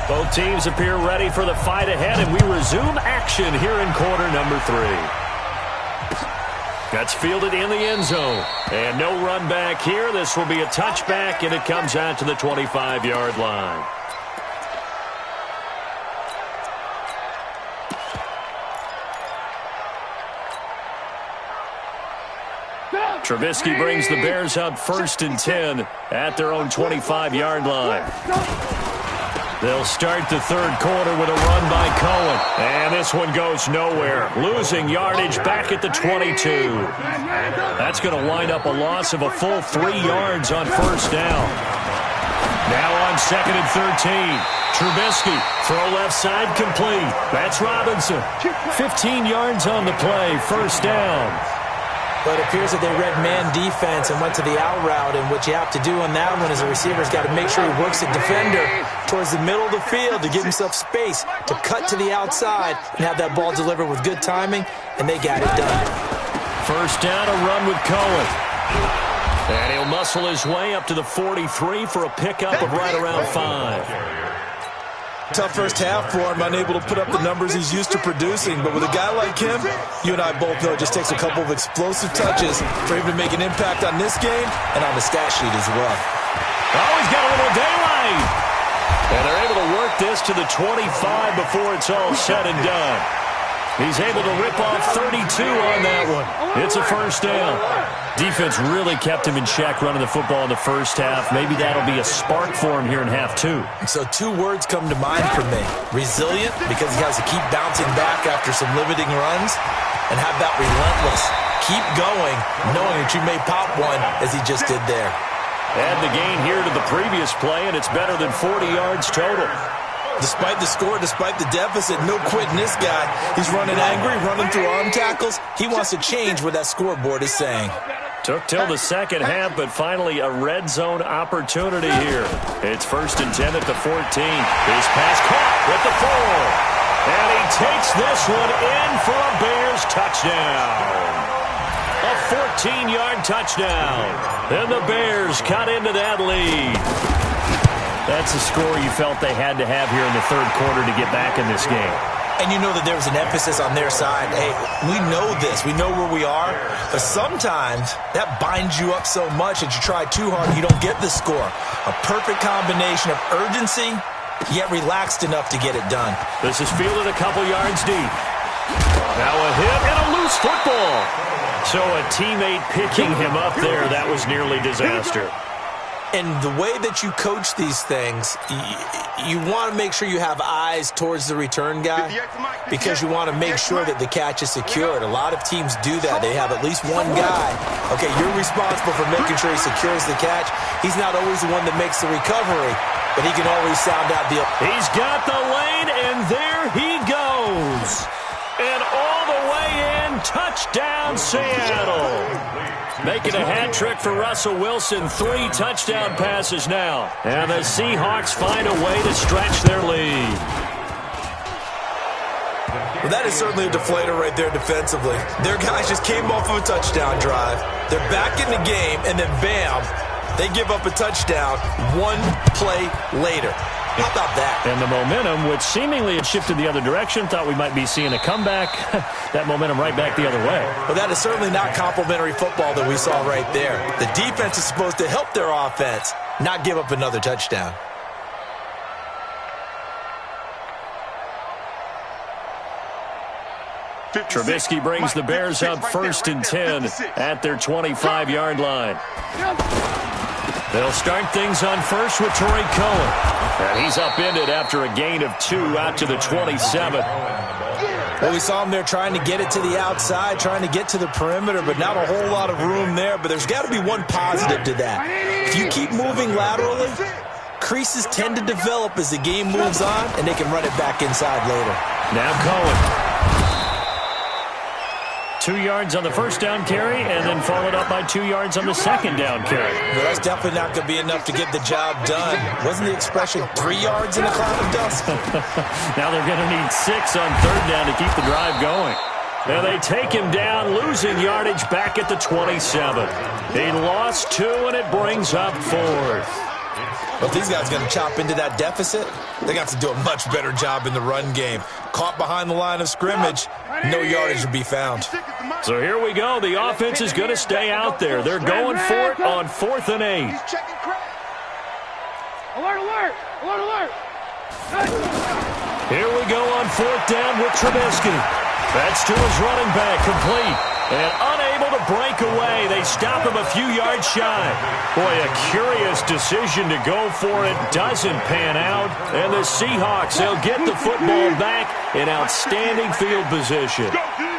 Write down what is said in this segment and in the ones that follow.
Both teams appear ready for the fight ahead, and we resume action here in quarter number 3. That's fielded in the end zone. And no run back here. This will be a touchback, and it comes out to the 25-yard line. Trubisky brings the Bears up 1st and 10 at their own 25-yard line. They'll start the third quarter with a run by Cohen. And this one goes nowhere. Losing yardage back at the 22. That's going to wind up a loss of a full 3 yards on first down. Now on 2nd and 13. Trubisky, throw left side complete. That's Robinson. 15 yards on the play, first down. But it appears that they read man defense and went to the out route, and what you have to do on that one is a receiver's got to make sure he works the defender towards the middle of the field to give himself space to cut to the outside and have that ball delivered with good timing, and they got it done. First down, a run with Cohen. And he'll muscle his way up to the 43 for a pickup of right around 5. Tough first half for him, unable to put up the numbers he's used to producing. But with a guy like him, you and I both know it just takes a couple of explosive touches for him to make an impact on this game and on the stat sheet as well. Oh, he's got a little daylight. And they're able to work this to the 25 before it's all said and done. He's able to rip off 32 on that one. It's a first down. Defense really kept him in check running the football in the first half. Maybe that'll be a spark for him here in half 2. So 2 words come to mind for me. Resilient, because he has to keep bouncing back after some limiting runs. And how about relentless? Keep going, knowing that you may pop one, as he just did there. Add the gain here to the previous play, and it's better than 40 yards total. Despite the score, despite the deficit, no quitting this guy. He's running angry, running through arm tackles. He wants to change what that scoreboard is saying. Took till the second half, but finally a red zone opportunity here. It's 1st and 10 at the 14. His pass caught with the 4. And he takes this one in for a Bears touchdown. A 14-yard touchdown. And the Bears cut into that lead. That's a score you felt they had to have here in the third quarter to get back in this game. And you know that there was an emphasis on their side. Hey, we know this. We know where we are. But sometimes that binds you up so much that you try too hard and you don't get the score. A perfect combination of urgency, yet relaxed enough to get it done. This is fielded a couple yards deep. Now a hit and a loose football. So a teammate picking him up there, that was nearly disaster. And the way that you coach these things, you want to make sure you have eyes towards the return guy because you want to make sure that the catch is secured. A lot of teams do that. They have at least one guy. Okay, you're responsible for making sure he secures the catch. He's not always the one that makes the recovery, but he can always sound out the... He's got the lane, and there he goes. And all the way in, touchdown Seattle. Making a hat trick for Russell Wilson. 3 touchdown passes now. And the Seahawks find a way to stretch their lead. Well, that is certainly a deflator right there defensively. Their guys just came off of a touchdown drive. They're back in the game, and then bam, they give up a touchdown 1 play later. How about that? And the momentum, which seemingly had shifted the other direction, thought we might be seeing a comeback. That momentum right back the other way. Well, that is certainly not complimentary football that we saw right there. The defense is supposed to help their offense, not give up another touchdown. Trubisky brings the Bears up 1st and 10 at their 25-yard line. They'll start things on first with Torrey Cohen. And he's upended after a gain of 2 out to the 27. Well, we saw him there trying to get it to the outside, trying to get to the perimeter, but not a whole lot of room there. But there's got to be one positive to that. If you keep moving laterally, creases tend to develop as the game moves on, and they can run it back inside later. Now Cohen. 2 yards on the first down carry, and then followed up by 2 yards on the second down carry. Well, that's definitely not going to be enough to get the job done. Wasn't the expression 3 yards in a cloud of dust? Now they're going to need 6 on third down to keep the drive going. And they take him down, losing yardage back at the 27. He lost 2, and it brings up 4th. But if these guys are going to chop into that deficit, they got to do a much better job in the run game. Caught behind the line of scrimmage, no yardage to be found. So here we go. The offense is going to stay out there. They're going for it on 4th and 8. Alert, alert, alert, alert. Here we go on 4th down with Trubisky. That's to his running back, complete. And unable to break away. They stop him a few yards shy. Boy, a curious decision to go for it. Doesn't pan out. And the Seahawks, they'll get the football back in outstanding field position.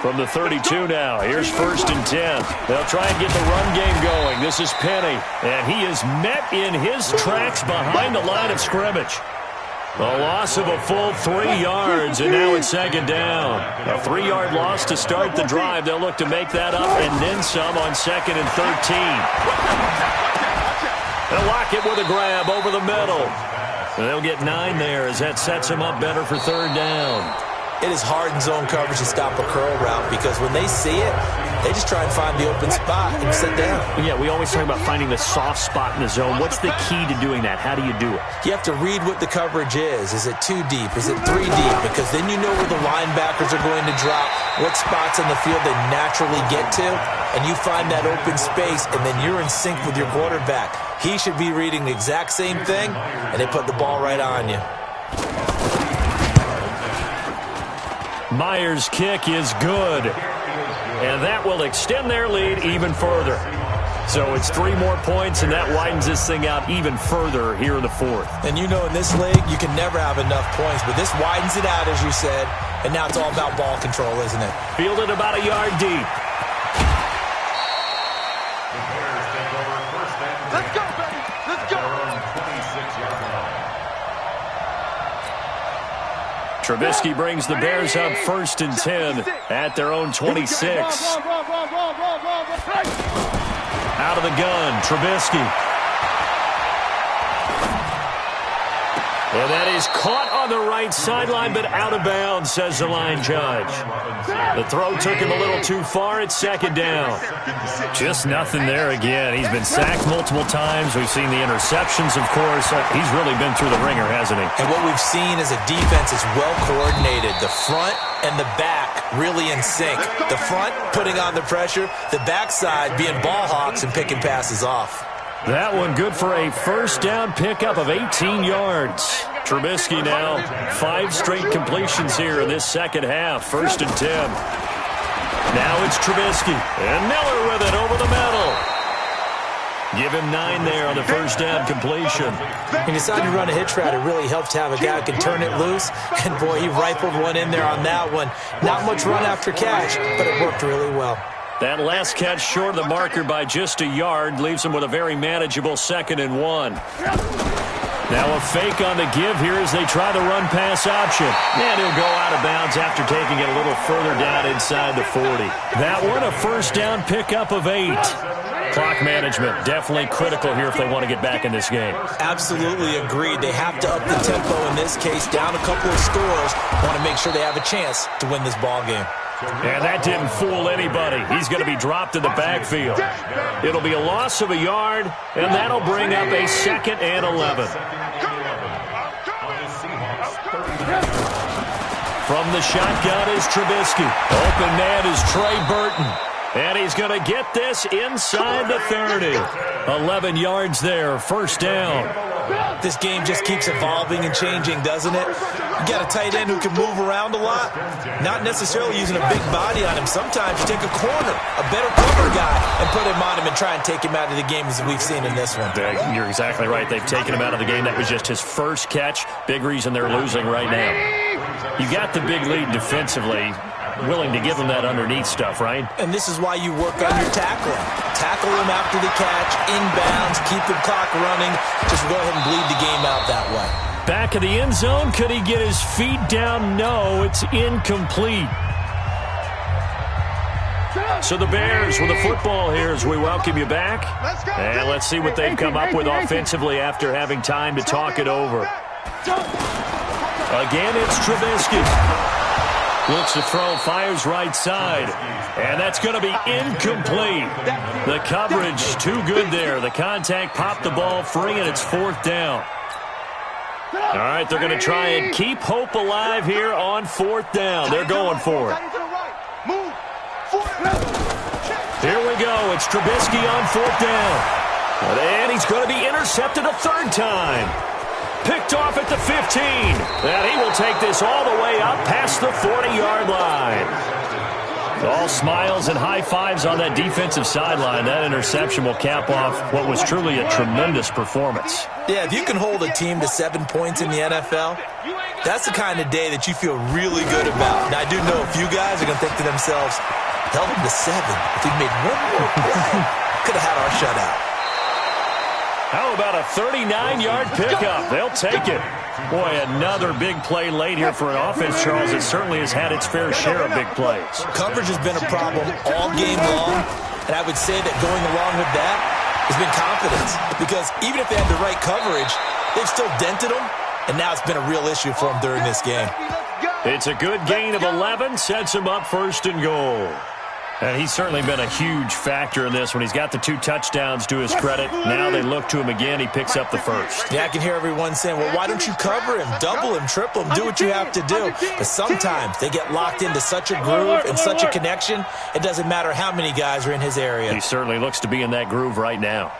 From the 32 now, here's 1st and 10. They'll try and get the run game going. This is Penny. And he is met in his tracks behind the line of scrimmage. A loss of a full 3 yards, and now it's 2nd down. A 3-yard loss to start the drive. They'll look to make that up and then some on 2nd and 13. They'll lock it with a grab over the middle. They'll get 9 there as that sets them up better for 3rd down. It is hard in zone coverage to stop a curl route because when they see it, they just try and find the open spot and sit down. Yeah, we always talk about finding the soft spot in the zone. What's the key to doing that? How do you do it? You have to read what the coverage is. Is it 2 deep? Is it 3 deep? Because then you know where the linebackers are going to drop, what spots on the field they naturally get to, and you find that open space, and then you're in sync with your quarterback. He should be reading the exact same thing, and they put the ball right on you. Myers' kick is good. And that will extend their lead even further. So it's 3 more points, and that widens this thing out even further here in the 4th. And you know in this league, you can never have enough points, but this widens it out, as you said, and now it's all about ball control, isn't it? Fielded about a yard deep. Let's go, baby. Let's go. Trubisky brings the Bears up 1st and 10 at their own 26. Out of the gun, Trubisky. And that is caught on the right sideline, but out of bounds, says the line judge. The throw took him a little too far. It's 2nd down. Just nothing there again. He's been sacked multiple times. We've seen the interceptions, of course. He's really been through the ringer, hasn't he? And what we've seen is a defense is well coordinated. The front and the back really in sync. The front putting on the pressure, the backside being ball hawks and picking passes off. That one good for a 1st down pickup of 18 yards. Trubisky now 5 straight completions here in this 2nd half. 1st and 10. Now it's Trubisky. And Miller with it over the middle. Give him 9 there on the 1st down completion. He decided to run a hitch route. It really helps to have a guy who can turn it loose. And, boy, he rifled one in there on that one. Not much run after catch, but it worked really well. That last catch short of the marker by just a yard leaves him with a very manageable 2nd and 1. Now a fake on the give here as they try the run-pass option. And he'll go out of bounds after taking it a little further down inside the 40. That one a 1st down pickup of 8. Clock management definitely critical here if they want to get back in this game. Absolutely agreed. They have to up the tempo in this case, down a couple of scores. Want to make sure they have a chance to win this ball game. And that didn't fool anybody. He's going to be dropped in the backfield. It'll be a loss of a yard, and that'll bring up a 2nd and 11. From the shotgun is Trubisky. Open man is Trey Burton. And he's going to get this inside the 30. 11 yards there, 1st down. This game just keeps evolving and changing, doesn't it? You got a tight end who can move around a lot. Not necessarily using a big body on him. Sometimes you take a corner, a better cover guy, and put him on him and try and take him out of the game as we've seen in this one. You're exactly right. They've taken him out of the game. That was just his 1st catch. Big reason they're losing right now. You got the big lead defensively. Willing to give him that underneath stuff, right? And this is why you work on your tackling. Tackle him after the catch, inbounds, keep the clock running. Just go ahead and bleed the game out that way. Back of the end zone. Could he get his feet down? No, it's incomplete. So the Bears with the football here as we welcome you back. And let's see what they've come up with offensively after having time to talk it over. Again, it's Trubisky. Looks to throw, fires right side. And that's going to be incomplete. The coverage too good there. The contact popped the ball free, and it's 4th down. All right, they're going to try and keep hope alive here on 4th down. They're going for it. Here we go. It's Trubisky on 4th down. And he's going to be intercepted a 3rd time. Picked off at the 15. And he will take this all the way up past the 40-yard line. All smiles and high fives on that defensive sideline. That interception will cap off what was truly a tremendous performance. Yeah, if you can hold a team to 7 points in the NFL, that's the kind of day that you feel really good about. Now, I do know a few guys are going to think to themselves, held them to 7. If we made one more play, could have had our shutout. How about a 39-yard pickup? They'll take it. Boy, another big play late here for an offense, Charles. It certainly has had its fair share of big plays. Coverage has been a problem all game long, and I would say that going along with that has been confidence. Because even if they had the right coverage, they've still dented them, and now it's been a real issue for them during this game. It's a good gain of 11, sets him up 1st and goal. And he's certainly been a huge factor in this when he's got the 2 touchdowns to his credit. Now they look to him again. He picks up the 1st. Yeah, I can hear everyone saying, well, why don't you cover him, double him, triple him, do what you have to do. But sometimes they get locked into such a groove and such a connection, it doesn't matter how many guys are in his area. He certainly looks to be in that groove right now.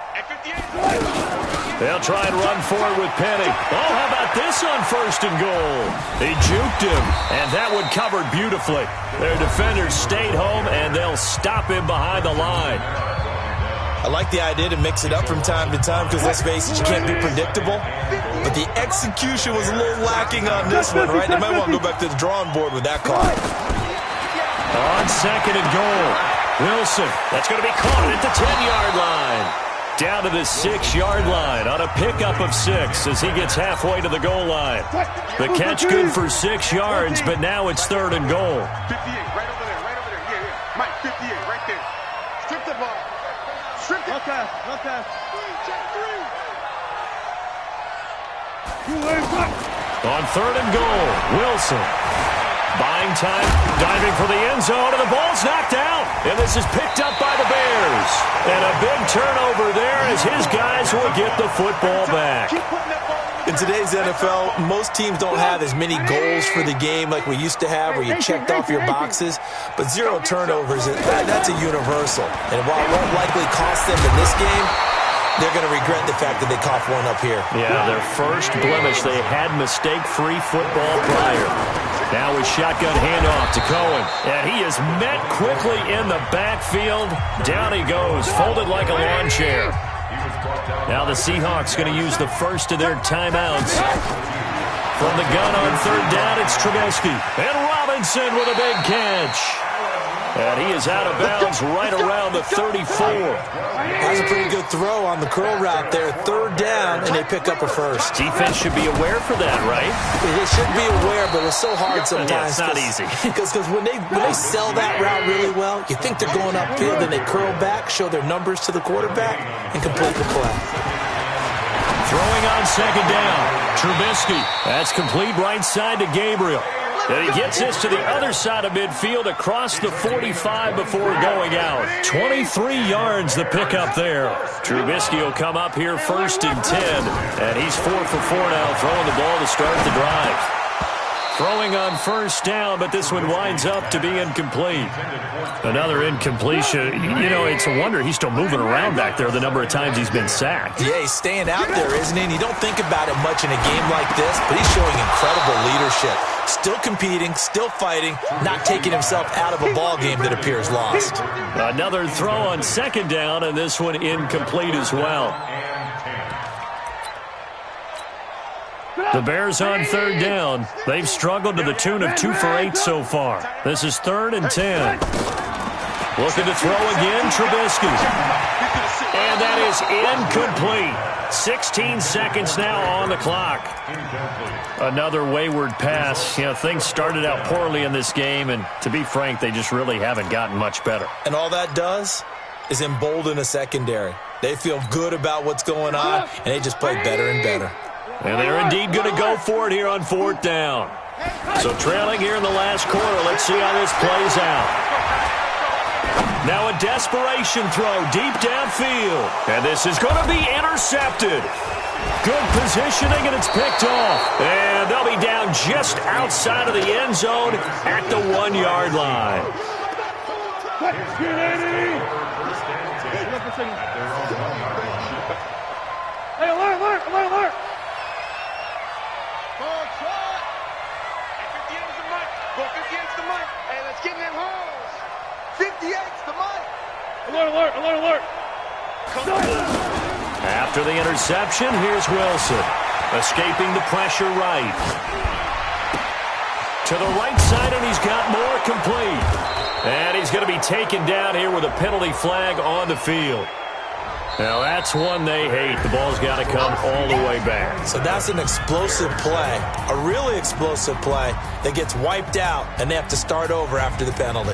They'll try and run forward with Penny. Oh, how about this on 1st and goal? He juked him, and that one covered beautifully. Their defenders stayed home, and they'll stop him behind the line. I like the idea to mix it up from time to time because, let's face it, you can't be predictable. But the execution was a little lacking on this one, right? They might want to go back to the drawing board with that call. On 2nd and goal, Wilson. That's going to be caught at the 10-yard line. Down to the 6-yard line on a pickup of 6 as he gets halfway to the goal line. The catch good for 6 yards, but now it's 3rd and goal. 58, right over there, right over there. Yeah. Mike, 58, right there. Strip the ball. Strip it. Okay. On 3rd and goal, Wilson. Buying time, diving for the end zone, and the ball's knocked out. And this is picked up by the Bears. And a big turnover there as his guys will get the football back. In today's NFL, most teams don't have as many goals for the game like we used to have where you checked off your boxes. But 0 turnovers, that's a universal. And while it won't likely cost them in this game, they're going to regret the fact that they coughed one up here. Yeah, their first blemish. They had mistake-free football prior. Now with shotgun handoff to Cohen. And he is met quickly in the backfield. Down he goes, folded like a lawn chair. Now the Seahawks going to use the first of their timeouts. From the gun on 3rd down, it's Trubisky. And Robinson with a big catch. And he is out of bounds right around the 34. That's a pretty good throw on the curl route there. 3rd down, and they pick up a 1st. Defense should be aware for that, right? They should be aware, but it's so hard sometimes. Yeah, it's not easy. Because when they sell that route really well, you think they're going upfield, then they curl back, show their numbers to the quarterback, and complete the play. Throwing on 2nd down. Trubisky. That's complete right side to Gabriel. And he gets this to the other side of midfield across the 45 before going out. 23 yards the pickup there. Trubisky will come up here 1st and 10. And he's 4 for 4 now, throwing the ball to start the drive. Throwing on 1st down, but this one winds up to be incomplete. Another incompletion. You know, it's a wonder he's still moving around back there the number of times he's been sacked. Yeah, he's staying out there, isn't he? And you don't think about it much in a game like this, but he's showing incredible leadership. Still competing, still fighting, not taking himself out of a ball game that appears lost. Another throw on 2nd down, and this one incomplete as well. The Bears on 3rd down. They've struggled to the tune of 2 for 8 so far. This is 3rd and 10. Looking to throw again, Trubisky. And that is incomplete. 16 seconds now on the clock. Another wayward pass. You know, things started out poorly in this game, and to be frank, they just really haven't gotten much better. And all that does is embolden a secondary. They feel good about what's going on, and they just play better and better. And they're indeed going to go for it here on 4th down. So trailing here in the last quarter. Let's see how this plays out. Now a desperation throw deep downfield. And this is going to be intercepted. Good positioning, and it's picked off. And they'll be down just outside of the end zone at the 1-yard line. Hey, alert! Go 58's the mic. Hey, let's get in them holes. 58's the mic. Alert. After the interception, here's Wilson. Escaping the pressure right. To the right side, and he's got more complete. And he's going to be taken down here with a penalty flag on the field. Now, that's one they hate. The ball's got to come all the way back. So that's an explosive play, a really explosive play that gets wiped out, and they have to start over after the penalty.